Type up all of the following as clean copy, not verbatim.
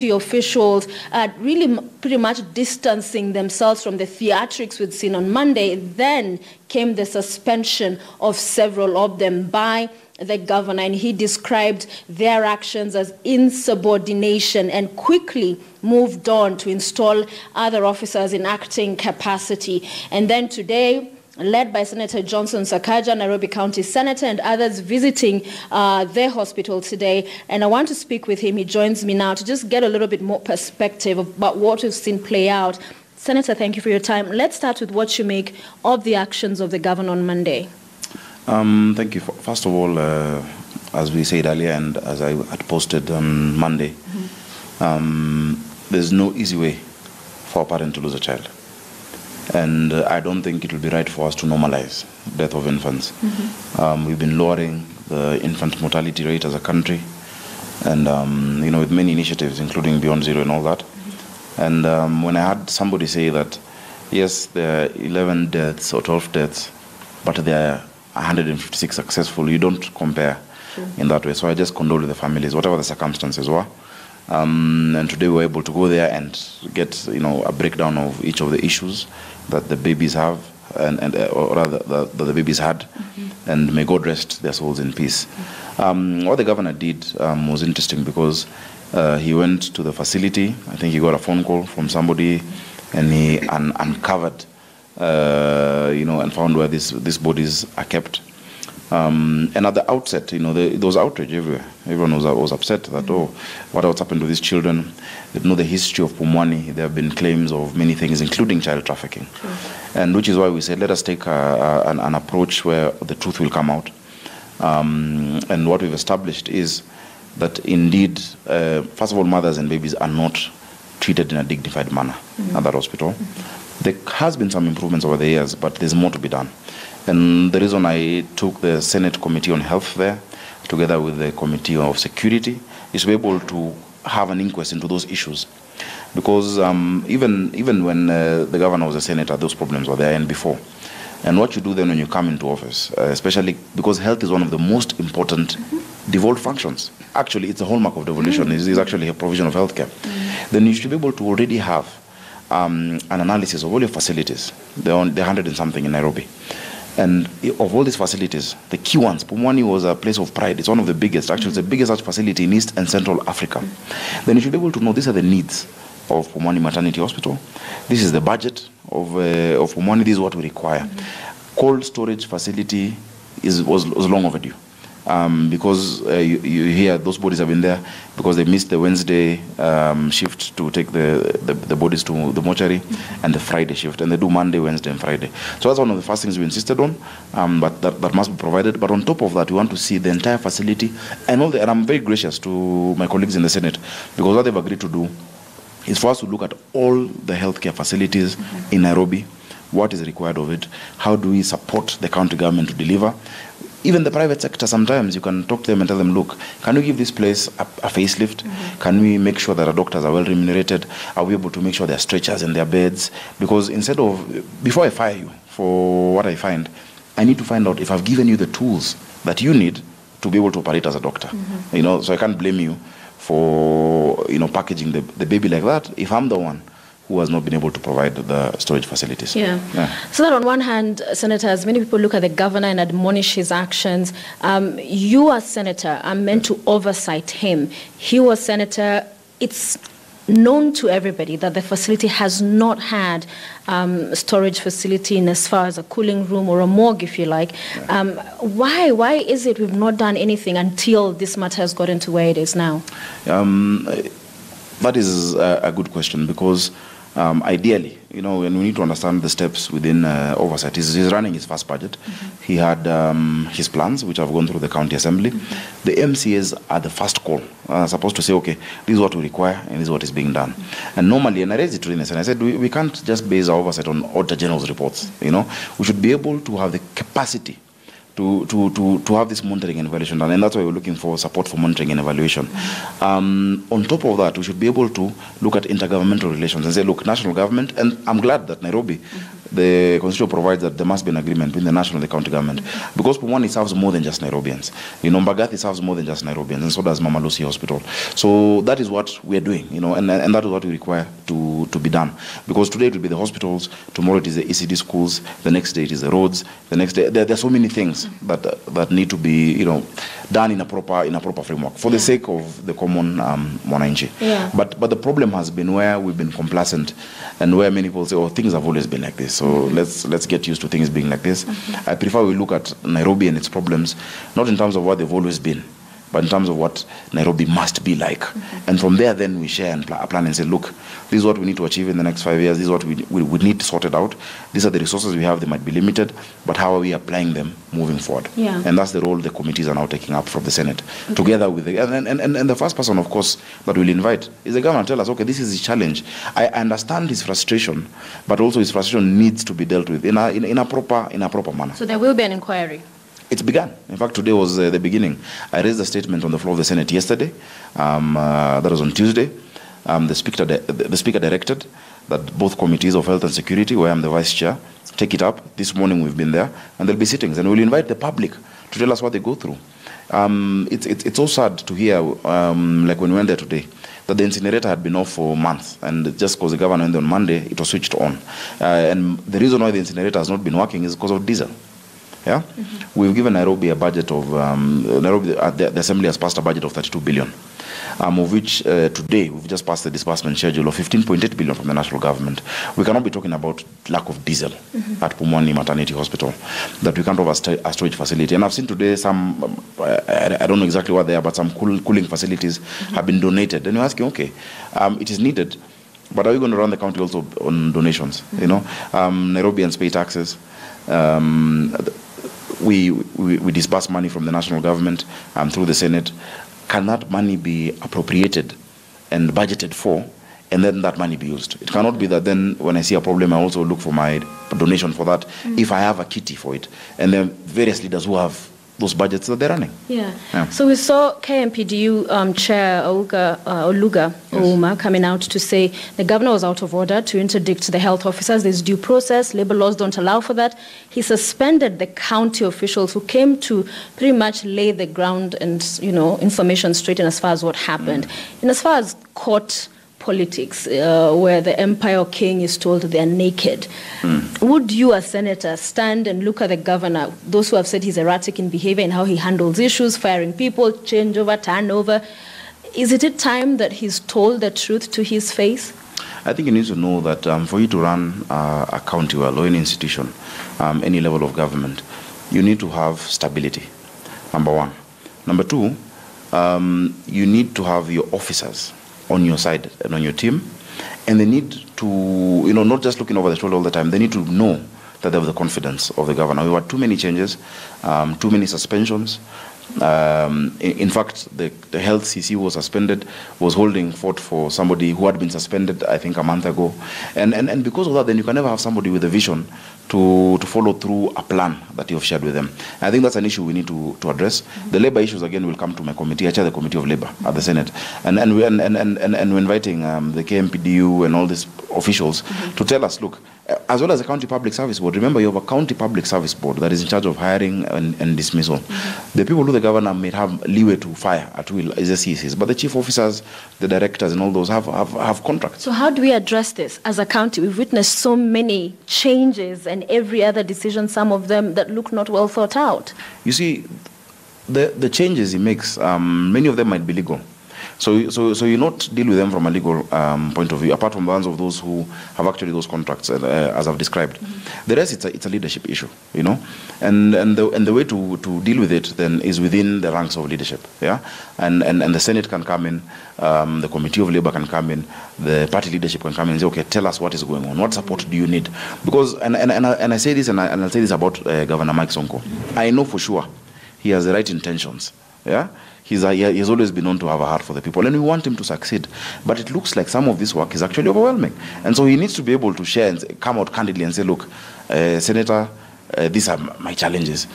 officials really pretty much distancing themselves from the theatrics we'd seen on Monday. Then came the suspension of several of them by the governor, and he described their actions as insubordination and quickly moved on to install other officers in acting capacity. And then today, led by Senator Johnson Sakaja, Nairobi County Senator, and others visiting their hospital today. And I want to speak with him. He joins me now to just get a little bit more perspective about what we've seen play out. Senator, thank you for your time. Let's start with what you make of the actions of the governor on Monday. Thank you. First of all, as we said earlier and as I had posted on Monday, there's no easy way for a parent to lose a child. And I don't think it will be right for us to normalize death of infants. We've been lowering the infant mortality rate as a country, and with many initiatives, including Beyond Zero and all that. And when I had somebody say that, yes, there are 11 deaths or 12 deaths, but there are 156 successful, you don't compare in that way. So I just condole with the families, whatever the circumstances were. And today we were able to go there and get a breakdown of each of the issues that the babies have, or rather that the babies had, and may God rest their souls in peace. What the governor did was interesting because he went to the facility. I think he got a phone call from somebody, and he uncovered, and found where these bodies are kept. And at the outset, there was outrage everywhere. Everyone was upset that, what's happened to these children? They know the history of Pumwani. There have been claims of many things, including child trafficking. And which is why we said, let us take an approach where the truth will come out. And what we've established is that indeed, first of all, mothers and babies are not treated in a dignified manner at that hospital. There has been some improvements over the years, but there's more to be done. And the reason I took the Senate Committee on Health there, together with the Committee of Security, is to be able to have an inquest into those issues. Because even when the governor was a senator, those problems were there and before. And what you do then when you come into office, especially because health is one of the most important devolved functions. Actually, it's a hallmark of devolution. It's actually a provision of healthcare. Then you should be able to already have an analysis of all your facilities. There are 100 and something in Nairobi. And of all these facilities, the key ones, Pumwani was a place of pride. It's one of the biggest. Actually, it's the biggest such facility in East and Central Africa. Then you should be able to know these are the needs of Pumwani Maternity Hospital. This is the budget of Pumwani. This is what we require. Cold storage facility was long overdue. Because you hear those bodies have been there because they missed the Wednesday shift to take the bodies to the mortuary and the Friday shift, and they do Monday, Wednesday, and Friday. So that's one of the first things we insisted on, but that must be provided. But on top of that, we want to see the entire facility and all and I'm very gracious to my colleagues in the Senate because what they've agreed to do is for us to look at all the healthcare facilities in Nairobi, what is required of it, how do we support the county government to deliver. Even the private sector, sometimes you can talk to them and tell them, look, can we give this place a facelift? Can we make sure that our doctors are well remunerated? Are we able to make sure there are stretchers in their beds? Because instead of, before I fire you for what I find, I need to find out if I've given you the tools that you need to be able to operate as a doctor. So I can't blame you for, packaging the baby like that if I'm the one who has not been able to provide the storage facilities. So that on one hand, Senator, as many people look at the governor and admonish his actions, you as Senator are meant to oversight him. He was Senator. It's known to everybody that the facility has not had storage facility in as far as a cooling room or a morgue, if you like. Why is it we've not done anything until this matter has gotten to where it is now? That is a good question because ideally, and we need to understand the steps within oversight. He's running his first budget. He had his plans, which have gone through the county assembly. The MCAs are the first call. Supposed to say, okay, this is what we require and this is what is being done. And normally, and I raised it to Ines, and I said, we can't just base our oversight on Auditor General's reports. We should be able to have the capacity to have this monitoring and evaluation done, and that's why we're looking for support for monitoring and evaluation. On top of that, we should be able to look at intergovernmental relations and say, look, national government, and I'm glad that Nairobi the Constitution provides that there must be an agreement between the national and the county government. Because Pumwani serves more than just Nairobians. Mbagathi serves more than just Nairobians, and so does Mama Lucy Hospital. So that is what we are doing, and that is what we require to be done. Because today it will be the hospitals, tomorrow it is the ECD schools, the next day it is the roads, the next day there are so many things that need to be done in a proper framework for the sake of the common mwananchi. Yeah. But the problem has been where we've been complacent, and where many people say, oh, things have always been like this. So let's get used to things being like this. I prefer we look at Nairobi and its problems, not in terms of what they've always been, but in terms of what Nairobi must be like. And from there, then we share and plan and say, look, this is what we need to achieve in the next 5 years. This is what we need sorted out. These are the resources we have. They might be limited, but how are we applying them moving forward? Yeah. And that's the role the committees are now taking up from the Senate, together with and the first person, of course, that we'll invite is the governor. Tell us, okay, this is his challenge. I understand his frustration, but also his frustration needs to be dealt with in a proper manner. So there will be an inquiry. It's begun. In fact, today was the beginning. I raised a statement on the floor of the Senate yesterday. That was on Tuesday. The Speaker directed that both committees of health and security, where I'm the vice chair, take it up. This morning we've been there, and there'll be sittings, and we'll invite the public to tell us what they go through. It's so sad to hear, like when we went there today, that the incinerator had been off for months, and just because the governor went there on Monday, it was switched on. And the reason why the incinerator has not been working is because of diesel. Yeah, we've given Nairobi a budget of the Assembly has passed a budget of 32 billion, of which today we've just passed the disbursement schedule of 15.8 billion from the national government. We cannot be talking about lack of diesel at Pumwani Maternity Hospital, that we can't have a storage facility. And I've seen today some, I don't know exactly what they are, but some cooling facilities have been donated. And you're asking, okay, it is needed, but are we going to run the county also on donations? Nairobians pay taxes. We disburse money from the national government through the Senate. Can that money be appropriated and budgeted for, and then that money be used? It cannot be that then when I see a problem, I also look for my donation for that, if I have a kitty for it. And then various leaders who have those budgets that they're running. Yeah. So we saw KMPDU Chair Oluga Ouma coming out to say the governor was out of order to interdict the health officers. There's due process. Labor laws don't allow for that. He suspended the county officials who came to pretty much lay the ground and, information straight in as far as what happened. And as far as court politics, where the empire or king is told they're naked. Would you, as senator, stand and look at the governor, those who have said he's erratic in behavior and how he handles issues, firing people, changeover, turnover? Is it time that he's told the truth to his face? I think you need to know that for you to run a county or any institution, any level of government, you need to have stability, number one. Number two, you need to have your officers on your side and on your team, and they need to, not just looking over the shoulder all the time. They need to know that they have the confidence of the governor. We had too many changes, too many suspensions. In fact, the health CC was suspended, was holding fort for somebody who had been suspended, I think, a month ago. And because of that, then you can never have somebody with a vision to follow through a plan that you have shared with them. I think that's an issue we need to address. The labor issues, again, will come to my committee. I chair the Committee of Labor at the Senate. And we're inviting the KMPDU and all these officials to tell us, look, as well as the County Public Service Board. Remember, you have a County Public Service Board that is in charge of hiring and dismissal. The people who the governor may have leeway to fire at will is the CCs, but the chief officers, the directors, and all those have contracts. So how do we address this as a county? We've witnessed so many changes and every other decision, some of them that look not well thought out. You see, the changes he makes, many of them might be legal. So you not deal with them from a legal point of view, apart from the ones of those who have actually those contracts, as I've described. The rest, it's a leadership issue, and the way to deal with it then is within the ranks of leadership, and the Senate can come in, the Committee of Labor can come in, the party leadership can come in and say, okay, tell us what is going on, what support do you need? Because and I say this, and I'll say this about Governor Mike Sonko. I know for sure he has the right intentions, He's always been known to have a heart for the people, and we want him to succeed. But it looks like some of this work is actually overwhelming. And so he needs to be able to share and come out candidly and say, look, Senator, these are my challenges.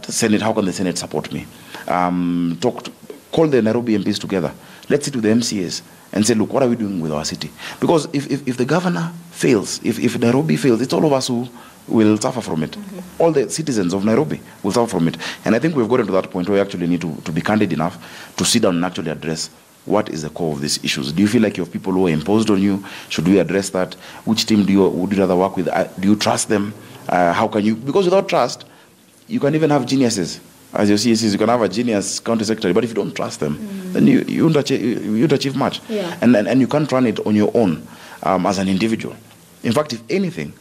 Senate, how can the Senate support me? Call the Nairobi MPs together. Let's sit with the MCAs. and say, look, what are we doing with our city? Because if the governor fails, if Nairobi fails, it's all of us who will suffer from it. All the citizens of Nairobi will suffer from it. And I think we've gotten to that point where we actually need to be candid enough to sit down and actually address what is the core of these issues. Do you feel like you have people who are imposed on you? Should we address that? Which team would you rather work with? Do you trust them? How can you? Because without trust, you can even have geniuses. As your CSCs, you can have a genius county secretary, but if you don't trust them, then you won't achieve much. Yeah. And you can't run it on your own as an individual. In fact, if anything,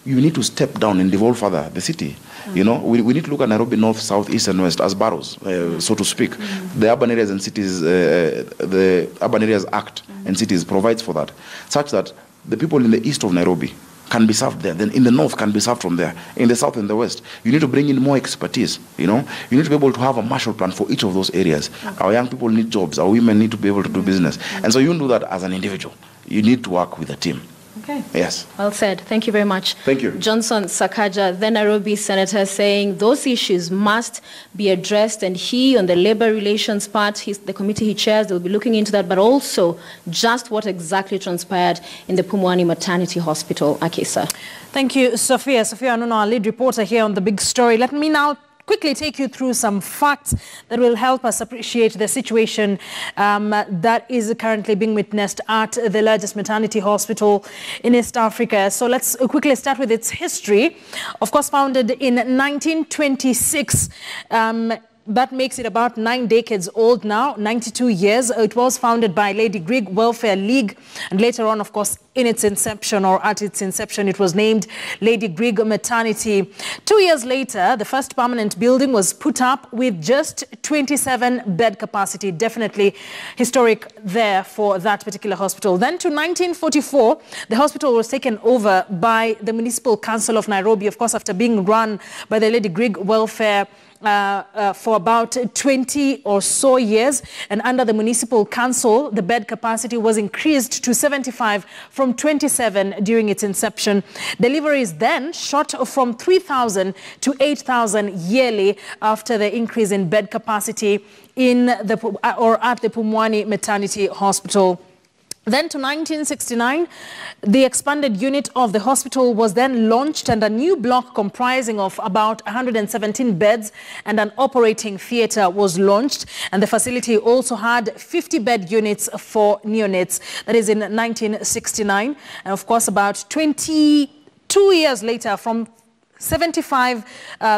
you need to step down and devolve further the city. You know, we need to look at Nairobi North, South, East, and West as boroughs, so to speak. The Urban Areas and Cities, the Urban Areas Act and Cities provides for that, such that the people in the east of Nairobi can be served there, then in the north can be served from there, in the south and the west. You need to bring in more expertise, you know. You need to be able to have a Marshall Plan for each of those areas. Our young people need jobs, our women need to be able to do business. And so you don't do that as an individual. You need to work with a team. Okay. Yes. Well said. Thank you very much. Thank you. Johnson Sakaja, the Nairobi senator, saying those issues must be addressed, and he, on the labor relations part, the committee he chairs, they'll be looking into that, but also just what exactly transpired in the Pumwani Maternity Hospital. Akisa. Thank you, Sophia. Sophia Anuno, our lead reporter here on The Big Story. Let me now quickly take you through some facts that will help us appreciate the situation that is currently being witnessed at the largest maternity hospital in East Africa. So let's quickly start with its history. Of course, founded in 1926, that makes it about 9 decades old now, 92 years. It was founded by Lady Grigg Welfare League, and later on, of course, in its inception, or at its inception, it was named Lady Grigg Maternity. 2 years later, the first permanent building was put up with just 27 bed capacity. Definitely historic there for that particular hospital. Then to 1944, the hospital was taken over by the Municipal Council of Nairobi, of course, after being run by the Lady Grigg Welfare for about 20 or so years, and under the municipal council, the bed capacity was increased to 75 from 27 during its inception. Deliveries then shot from 3,000 to 8,000 yearly after the increase in bed capacity in the at the Pumwani Maternity Hospital. Then to 1969, the expanded unit of the hospital was then launched, and a new block comprising of about 117 beds and an operating theatre was launched. And the facility also had 50-bed units for neonates. That is in 1969. And of course, about 22 years later, from 75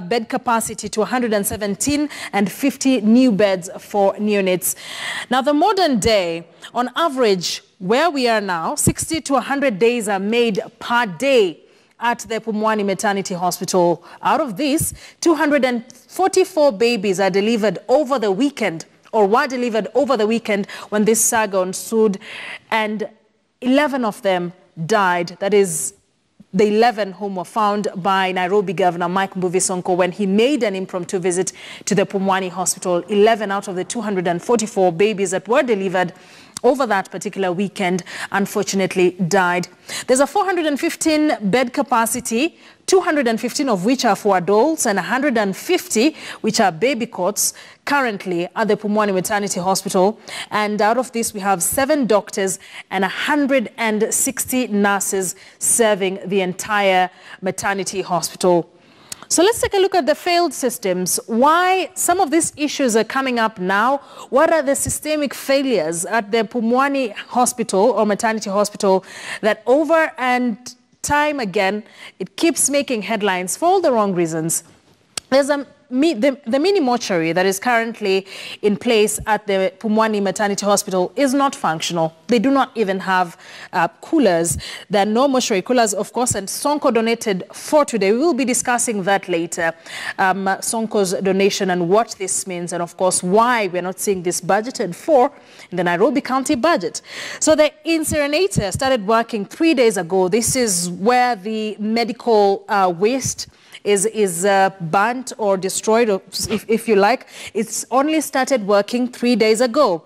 bed capacity to 117 and 50 new beds for neonates. Now, the modern day, on average, where we are now, 60 to 100 days are made per day at the Pumwani Maternity Hospital. Out of this, 244 babies are delivered over the weekend, or were delivered over the weekend when this saga ensued, and 11 of them died. That is, the 11 whom were found by Nairobi Governor Mike Mbuvi Sonko when he made an impromptu visit to the Pumwani Hospital. 11 out of the 244 babies that were delivered over that particular weekend, unfortunately, died. There's a 415 bed capacity, 215 of which are for adults and 150 which are baby cots currently at the Pumwani Maternity Hospital. And out of this, we have 7 doctors and 160 nurses serving the entire maternity hospital. So let's take a look at the failed systems. Why some of these issues are coming up now? What are the systemic failures at the Pumwani Hospital or Maternity Hospital that over and time again, it keeps making headlines for all the wrong reasons? There's the mini mortuary that is currently in place at the Pumwani Maternity Hospital is not functional. They do not even have coolers. There are no mortuary coolers, of course, and Sonko donated 4 today. We will be discussing that later, Sonko's donation and what this means, and of course, why we're not seeing this budgeted for in the Nairobi County budget. So the incinerator started working 3 days ago. This is where the medical waste is burnt or destroyed, or if you like. It's only started working 3 days ago.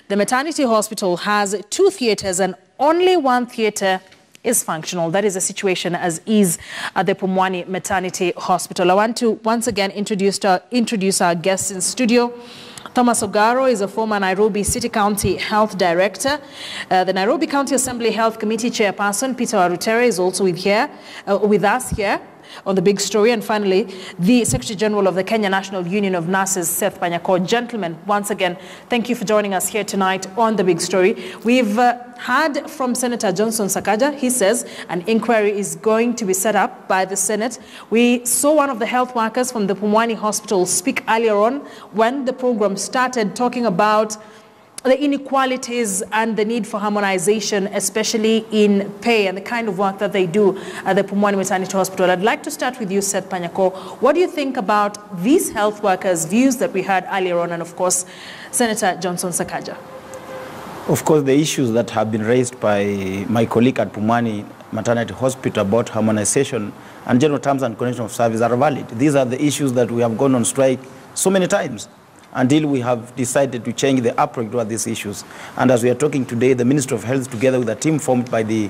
The maternity hospital has 2 theatres and only 1 theatre is functional. That is the situation as is at the Pumwani Maternity Hospital. I want to once again introduce our guests in studio. Thomas Ogaro is a former Nairobi City County Health Director. The Nairobi County Assembly Health Committee Chairperson, Peter Warutere, is also with us here on The Big Story. And finally, the Secretary General of the Kenya National Union of Nurses, Seth Panyako. Gentlemen, once again, thank you for joining us here tonight on The Big Story. We've heard from Senator Johnson Sakaja. He says an inquiry is going to be set up by the Senate. We saw one of the health workers from the Pumwani hospital speak earlier on when the program started, talking about the inequalities and the need for harmonization, especially in pay and the kind of work that they do at the Pumwani Maternity Hospital. I'd like to start with you, Seth Panyako. What do you think about these health workers' views that we heard earlier on, and of course, Senator Johnson Sakaja? Of course, the issues that have been raised by my colleague at Pumwani Maternity Hospital about harmonization and general terms and conditions of service are valid. These are the issues that we have gone on strike so many times until we have decided to change the approach toward these issues. And as we are talking today, the Ministry of Health, together with a team formed by the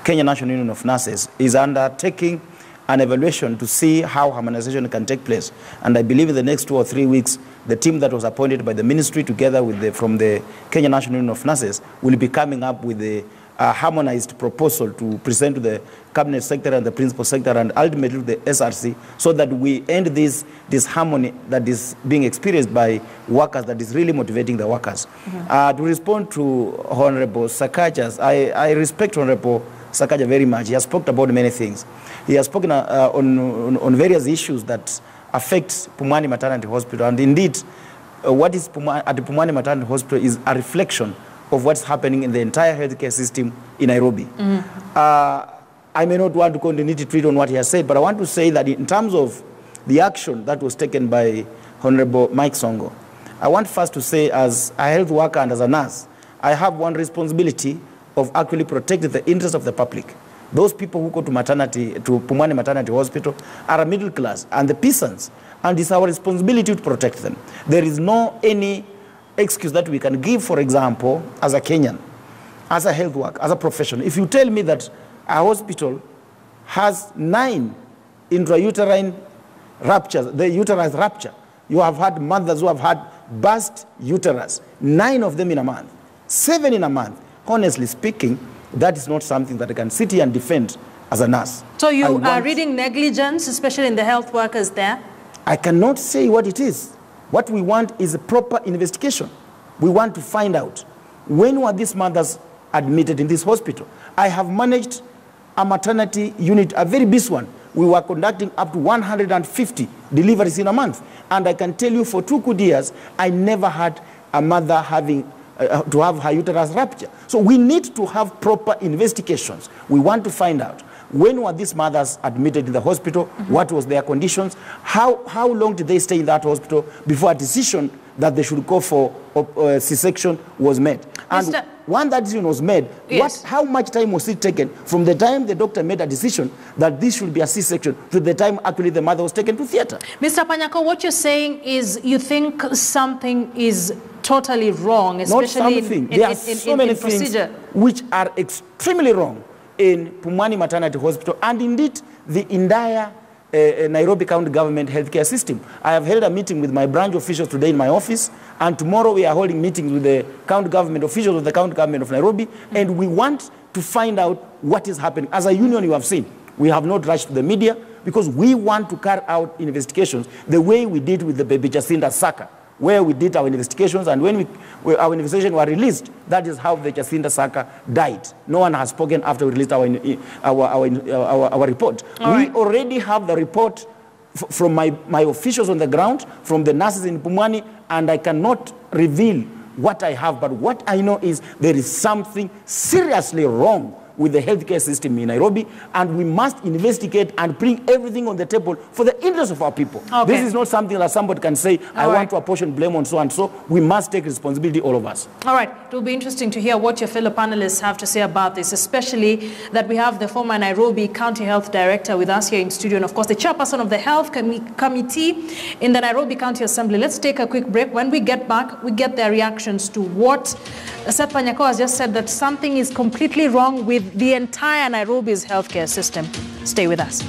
Kenya National Union of Nurses, is undertaking an evaluation to see how harmonization can take place. And I believe in the next 2 or 3 weeks, the team that was appointed by the ministry together with from the Kenya National Union of Nurses will be coming up with a harmonized proposal to present to the cabinet secretary and the principal secretary and ultimately the SRC, so that we end this harmony that is being experienced by workers, that is really motivating the workers. To respond to Honorable Sakaja, I respect Honorable Sakaja very much. He has spoken about many things. He has spoken on various issues that affect Pumwani Maternity Hospital, and indeed what is at the Pumwani Maternity Hospital is a reflection of what's happening in the entire healthcare system in Nairobi. I may not want to continue to treat on what he has said, but I want to say that in terms of the action that was taken by Honorable Mike Songo, I want first to say, as a health worker and as a nurse, I have one responsibility of actually protecting the interests of the public. Those people who go to Pumwani Maternity Hospital are a middle class and the peasants, and it's our responsibility to protect them. There is no any excuse that we can give, for example, as a Kenyan, as a health worker, as a professional. If you tell me that a hospital has 9 intrauterine ruptures, the uterus rupture, you have had mothers who have had burst uterus, 9 of them in a month, 7 in a month. Honestly speaking, that is not something that I can sit here and defend as a nurse. So you are reading negligence, especially in the health workers there? I cannot say what it is. What we want is a proper investigation. We want to find out, when were these mothers admitted in this hospital? I have managed a maternity unit, a very busy one. We were conducting up to 150 deliveries in a month. And I can tell you, for 2 good years, I never had a mother having to have her uterus rupture. So we need to have proper investigations. We want to find out, when were these mothers admitted in the hospital? What was their conditions? How long did they stay in that hospital before a decision that they should go for C-section was made? And when that decision was made, yes, how much time was it taken from the time the doctor made a decision that this should be a C-section to the time actually the mother was taken to theater? Mr. Panyako, what you're saying is you think something is totally wrong, especially there are so many things which are extremely wrong in Pumwani Maternity Hospital and indeed the entire Nairobi County Government healthcare system. I have held a meeting with my branch officials today in my office, and tomorrow we are holding meetings with the county government officials of the county government of Nairobi, and we want to find out what is happening. As a union, you have seen, we have not rushed to the media because we want to carry out investigations the way we did with the baby Jacinda Saka, where we did our investigations, and when our investigations were released, that is how the Jacinda Saka died. No one has spoken after we released our report. We already have the report from my officials on the ground, from the nurses in Pumwani, and I cannot reveal what I have, but what I know is there is something seriously wrong with the healthcare system in Nairobi, and we must investigate and bring everything on the table for the interest of our people. This is not something that somebody can say, I want to apportion blame on so and so. We must take responsibility, all of us. All right. It will be interesting to hear what your fellow panelists have to say about this, especially that we have the former Nairobi County Health Director with us here in studio, and of course the chairperson of the Health Committee in the Nairobi County Assembly. Let's take a quick break. When we get back, we get their reactions to what Seth Panyako has just said, that something is completely wrong with the entire Nairobi's healthcare system. Stay with us.